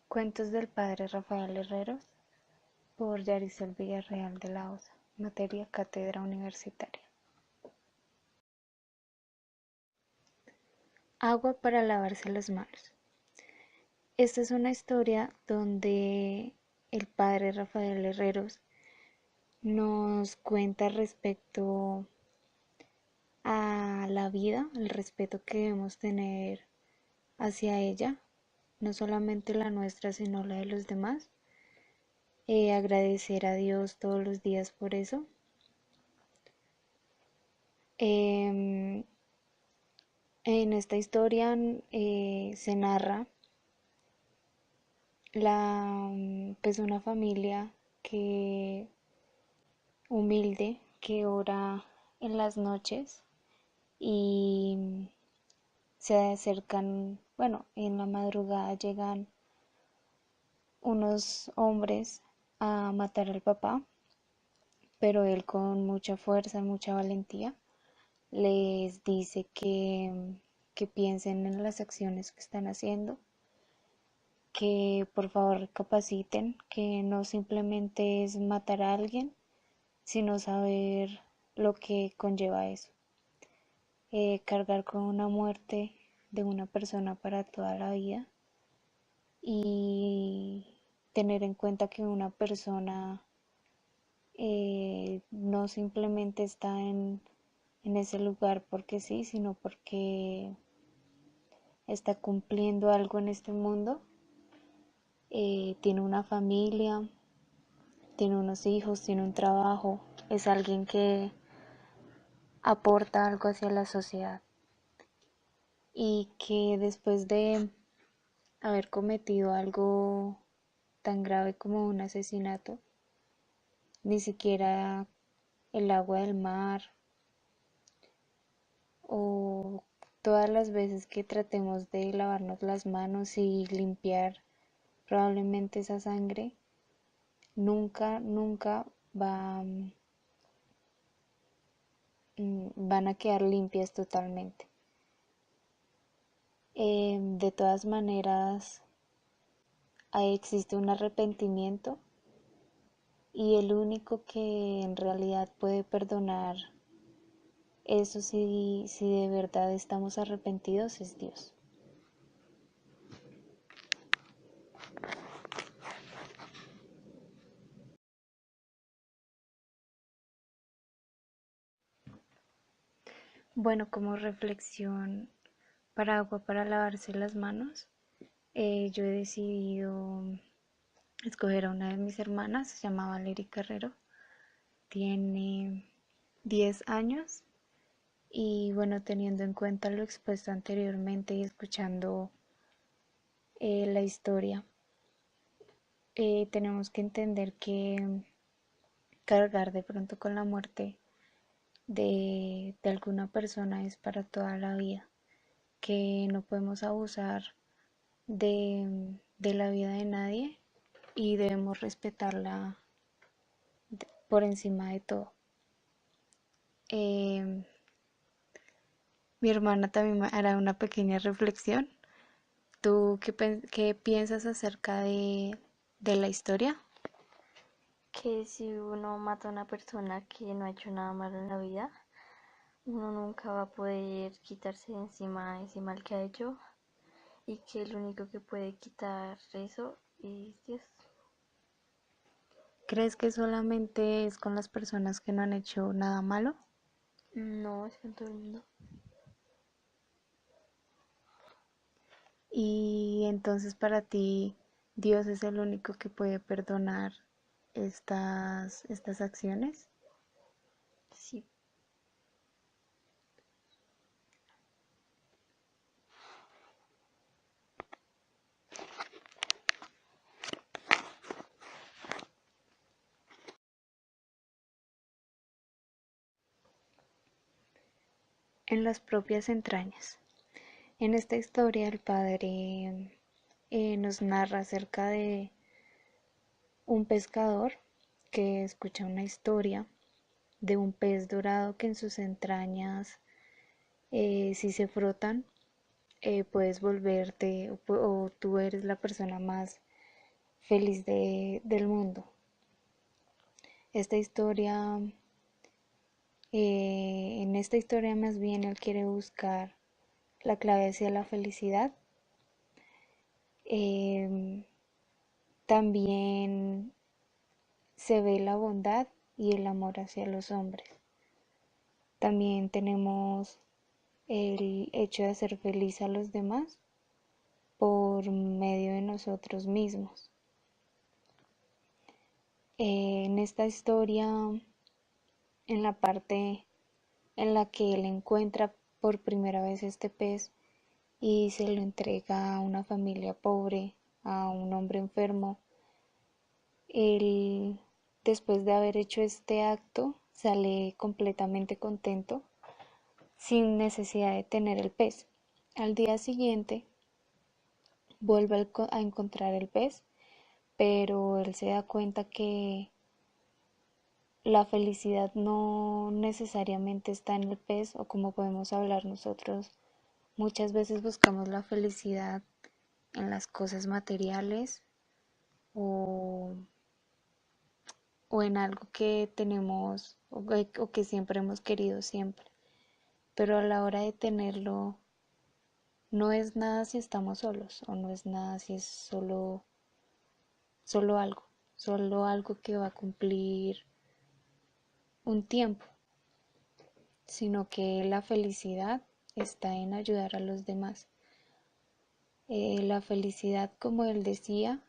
Cuentos del padre Rafael Herreros por Yaricel Villarreal de la Osa. Materia Cátedra Universitaria. Agua para lavarse las manos. Esta es una historia donde el padre Rafael Herreros nos cuenta respecto a la vida, el respeto que debemos tener hacia ella, no solamente la nuestra, sino la de los demás. Agradecer a Dios todos los días por eso. En esta historia se narra pues una familia humilde que ora en las noches y se acercan, bueno, en la madrugada llegan unos hombres a matar al papá, pero él con mucha fuerza, mucha valentía, les dice que piensen en las acciones que están haciendo, que por favor recapaciten, que no simplemente es matar a alguien, sino saber lo que conlleva eso. Cargar con una muerte de una persona para toda la vida y tener en cuenta que una persona no simplemente está en ese lugar porque sí, sino porque está cumpliendo algo en este mundo. Tiene una familia, tiene unos hijos, tiene un trabajo, es alguien que aporta algo hacia la sociedad y que después de haber cometido algo tan grave como un asesinato, ni siquiera el agua del mar o todas las veces que tratemos de lavarnos las manos y limpiar probablemente esa sangre, nunca van a quedar limpias totalmente. De todas maneras, ahí existe un arrepentimiento y el único que en realidad puede perdonar eso si de verdad estamos arrepentidos es Dios. Bueno, como reflexión para agua para lavarse las manos, yo he decidido escoger a una de mis hermanas, se llama Valeria Carrero, tiene 10 años y bueno, teniendo en cuenta lo expuesto anteriormente y escuchando la historia, tenemos que entender que cargar de pronto con la muerte de alguna persona es para toda la vida, que no podemos abusar de la vida de nadie y debemos respetarla por encima de todo. Eh, Mi hermana también hará una pequeña reflexión. ¿Tú qué piensas acerca de la historia? Que si uno mata a una persona que no ha hecho nada malo en la vida, uno nunca va a poder quitarse de encima ese mal que ha hecho y que el único que puede quitar eso es Dios. ¿Crees que solamente es con las personas que no han hecho nada malo? No, es con todo el mundo. Y entonces para ti Dios es el único que puede perdonar estas acciones. Sí. En las propias entrañas. En esta historia el padre nos narra acerca de un pescador que escucha una historia de un pez dorado que en sus entrañas, si se frotan, puedes volverte o tú eres la persona más feliz del mundo. Esta historia, en esta historia más bien él quiere buscar la clave hacia la felicidad. Eh, También se ve la bondad y el amor hacia los hombres. También tenemos el hecho de hacer feliz a los demás por medio de nosotros mismos. En esta historia, en la parte en la que él encuentra por primera vez este pez y se lo entrega a una familia pobre, a un hombre enfermo, él, después de haber hecho este acto, sale completamente contento sin necesidad de tener el pez. Al día siguiente vuelve a encontrar el pez, pero él se da cuenta que la felicidad no necesariamente está en el pez, o como podemos hablar nosotros, muchas veces buscamos la felicidad en las cosas materiales o, o en algo que tenemos o que siempre hemos querido siempre. Pero a la hora de tenerlo, no es nada si estamos solos, o no es nada si es solo algo que va a cumplir un tiempo, sino que la felicidad está en ayudar a los demás. La felicidad, como él decía,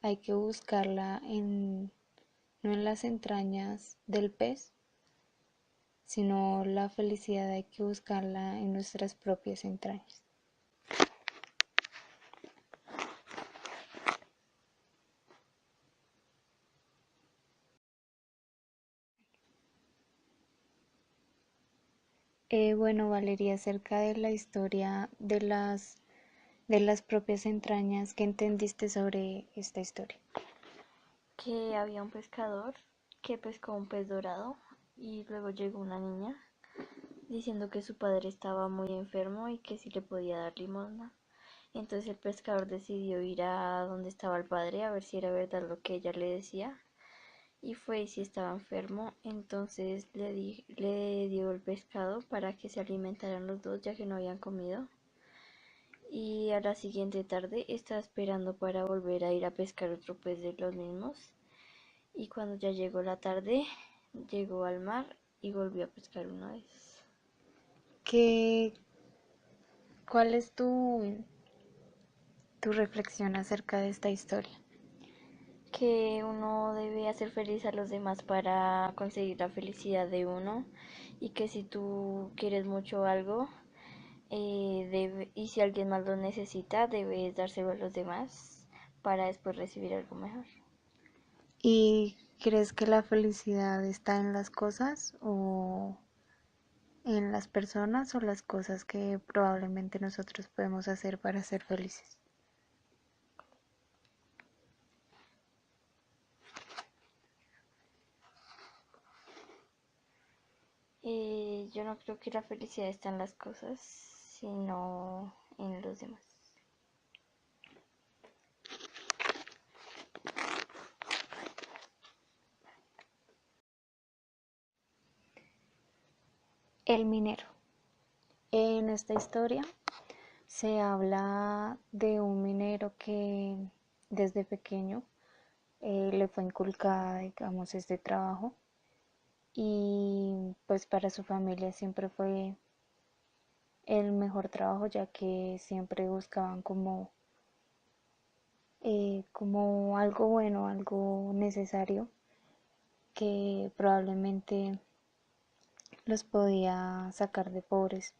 hay que buscarla no en las entrañas del pez, sino la felicidad hay que buscarla en nuestras propias entrañas. Bueno, Valeria, acerca de la historia de las propias entrañas, ¿qué entendiste sobre esta historia? Que había un pescador que pescó un pez dorado y luego llegó una niña diciendo que su padre estaba muy enfermo y que si le podía dar limosna. Entonces el pescador decidió ir a donde estaba el padre a ver si era verdad lo que ella le decía. Y fue y si estaba enfermo, entonces le dio el pescado para que se alimentaran los dos ya que no habían comido. Y a la siguiente tarde estaba esperando para volver a ir a pescar otro pez de los mismos. Y cuando ya llegó la tarde, llegó al mar y volvió a pescar una vez. ¿Qué, ¿Cuál es tu reflexión acerca de esta historia? Que uno debe hacer feliz a los demás para conseguir la felicidad de uno y que si tú quieres mucho algo y si alguien más lo necesita, debes dárselo a los demás para después recibir algo mejor. ¿Y crees que la felicidad está en las cosas o en las personas o las cosas que probablemente nosotros podemos hacer para ser felices? Yo no creo que la felicidad está en las cosas, sino en los demás. El minero. En esta historia se habla de un minero que desde pequeño le fue inculcada, digamos, este trabajo y pues para su familia siempre fue el mejor trabajo ya que siempre buscaban como algo bueno, algo necesario que probablemente los podía sacar de pobres.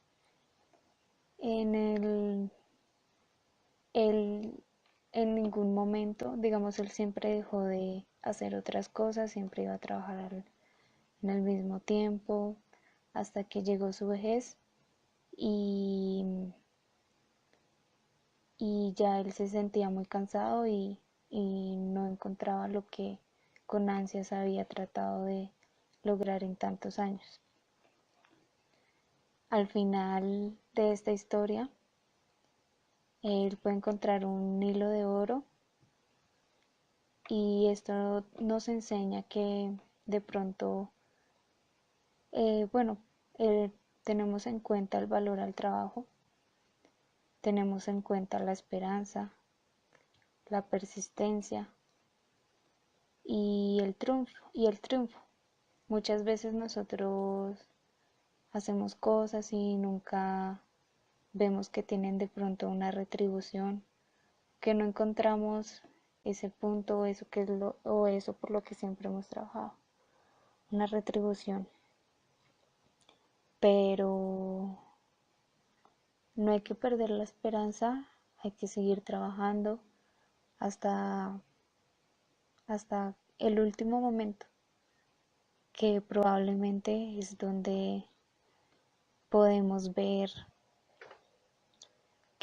En él en ningún momento, digamos, él siempre dejó de hacer otras cosas, siempre iba a trabajar en el mismo tiempo, hasta que llegó su vejez y, y ya él se sentía muy cansado y no encontraba lo que con ansias había tratado de lograr en tantos años. Al final de esta historia, él puede encontrar un hilo de oro Y esto nos enseña que de pronto, bueno, eh, tenemos en cuenta el valor al trabajo, tenemos en cuenta la esperanza, la persistencia y el triunfo. Muchas veces nosotros hacemos cosas y nunca vemos que tienen de pronto una retribución, que no encontramos ese punto o eso, o eso por lo que siempre hemos trabajado, una retribución. Pero no hay que perder la esperanza, hay que seguir trabajando hasta, hasta el último momento, que probablemente es donde podemos ver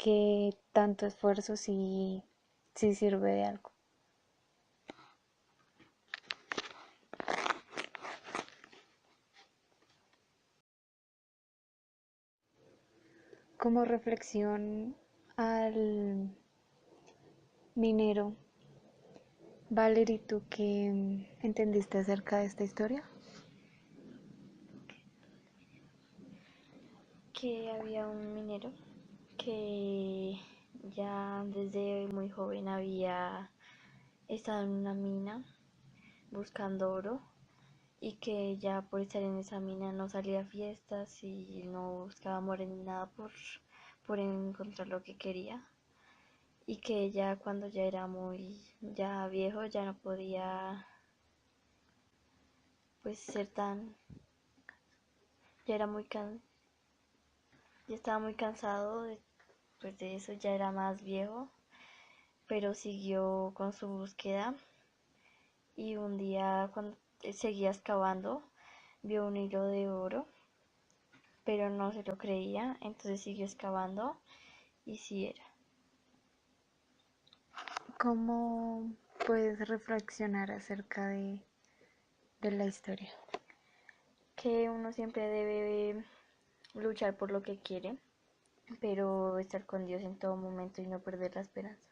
que tanto esfuerzo sí sirve de algo. Como reflexión al minero, Valerie, ¿tú qué entendiste acerca de esta historia? Que había un minero que ya desde muy joven había estado en una mina buscando oro y que ya por estar en esa mina no salía a fiestas y no buscaba amor ni nada por encontrar lo que quería y que ya cuando ya era muy ya viejo ya no podía pues ser tan ya era muy ya estaba muy cansado pues de eso, ya era más viejo, pero siguió con su búsqueda y un día cuando seguía excavando vio un hilo de oro, pero no se lo creía, entonces siguió excavando y sí era. ¿Cómo puedes reflexionar acerca de la historia? Que uno siempre debe luchar por lo que quiere, pero estar con Dios en todo momento y no perder la esperanza.